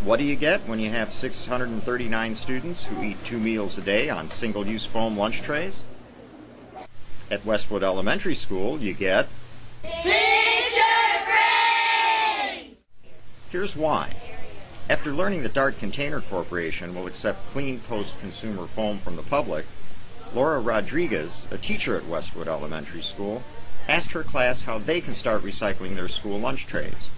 What do you get when you have 639 students who eat 2 meals a day on single-use foam lunch trays? At Westwood Elementary School, you get picture frames! Here's why. After learning that Dart Container Corporation will accept clean post-consumer foam from the public, Laura Rodriguez, a teacher at Westwood Elementary School, asked her class how they can start recycling their school lunch trays.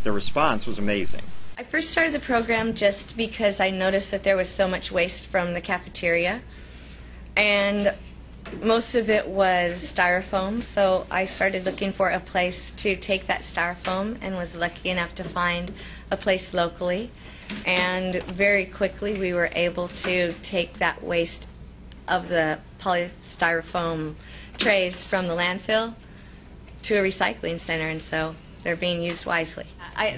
Their response was amazing. I first started the program just because I noticed that there was so much waste from the cafeteria, and most of it was styrofoam, so I started looking for a place to take that styrofoam and was lucky enough to find a place locally, and very quickly we were able to take that waste of the polystyrofoam trays from the landfill to a recycling center, and so they're being used wisely.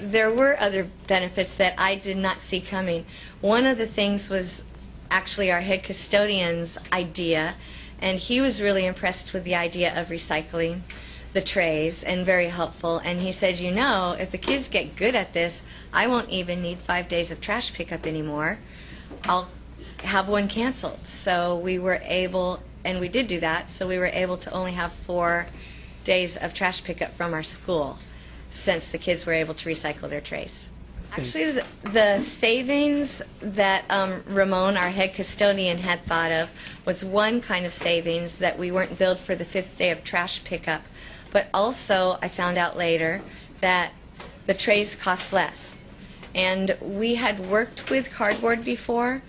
There were other benefits that I did not see coming. One of the things was actually our head custodian's idea, and he was really impressed with the idea of recycling the trays and very helpful. And he said, you know, if the kids get good at this, I won't even need 5 days of trash pickup anymore. I'll have one canceled. So we were able, and we did do that, so we were able to only have 4 days of trash pickup from our school, since the kids were able to recycle their trays. Actually, the savings that Ramon, our head custodian, had thought of was one kind of savings, that we weren't billed for the 5th day of trash pickup, but also I found out later that the trays cost less. And we had worked with cardboard before,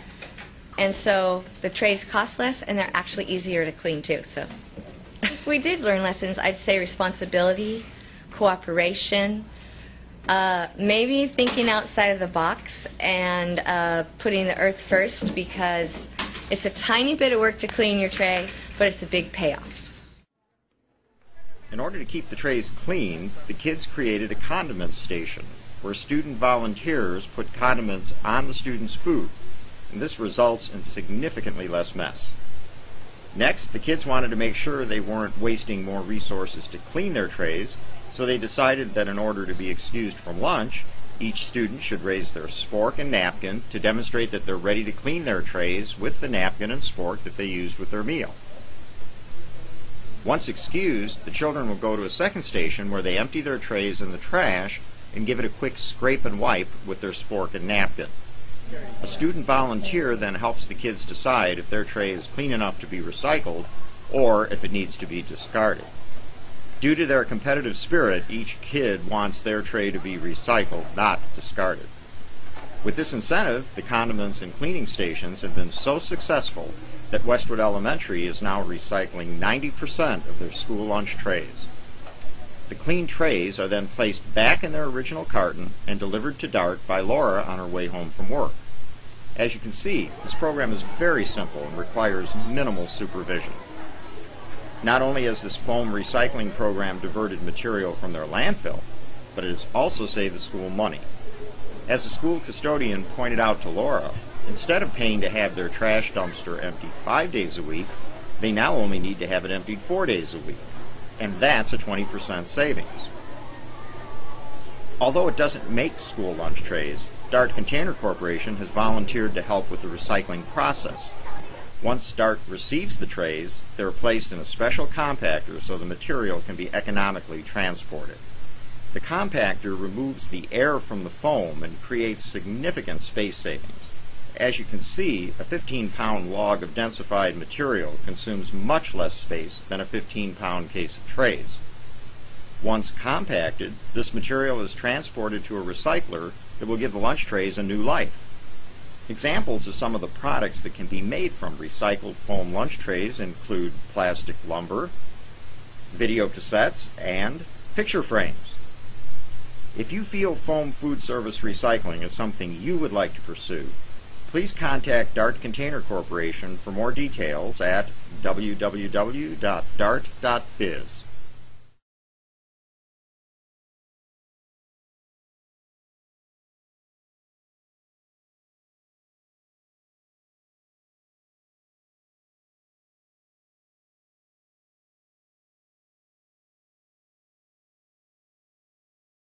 and so the trays cost less, and they're actually easier to clean too. So we did learn lessons. I'd say responsibility, cooperation, maybe thinking outside of the box, and putting the earth first, because it's a tiny bit of work to clean your tray, but it's a big payoff. In order to keep the trays clean, the kids created a condiment station where student volunteers put condiments on the students' food, and this results in significantly less mess. Next, the kids wanted to make sure they weren't wasting more resources to clean their trays, so they decided that in order to be excused from lunch, each student should raise their spork and napkin to demonstrate that they're ready to clean their trays with the napkin and spork that they used with their meal. Once excused, the children will go to a second station where they empty their trays in the trash and give it a quick scrape and wipe with their spork and napkin. A student volunteer then helps the kids decide if their tray is clean enough to be recycled or if it needs to be discarded. Due to their competitive spirit, each kid wants their tray to be recycled, not discarded. With this incentive, the condiments and cleaning stations have been so successful that Westwood Elementary is now recycling 90% of their school lunch trays. The clean trays are then placed back in their original carton and delivered to Dart by Laura on her way home from work. As you can see, this program is very simple and requires minimal supervision. Not only has this foam recycling program diverted material from their landfill, but it has also saved the school money. As the school custodian pointed out to Laura, instead of paying to have their trash dumpster emptied 5 days a week, they now only need to have it emptied 4 days a week, and that's a 20% savings. Although it doesn't make school lunch trays, Dart Container Corporation has volunteered to help with the recycling process. Once Dart receives the trays, they're placed in a special compactor so the material can be economically transported. The compactor removes the air from the foam and creates significant space savings. As you can see, a 15-pound log of densified material consumes much less space than a 15-pound case of trays. Once compacted, this material is transported to a recycler that will give the lunch trays a new life. Examples of some of the products that can be made from recycled foam lunch trays include plastic lumber, video cassettes, and picture frames. If you feel foam food service recycling is something you would like to pursue, please contact Dart Container Corporation for more details at www.dart.biz.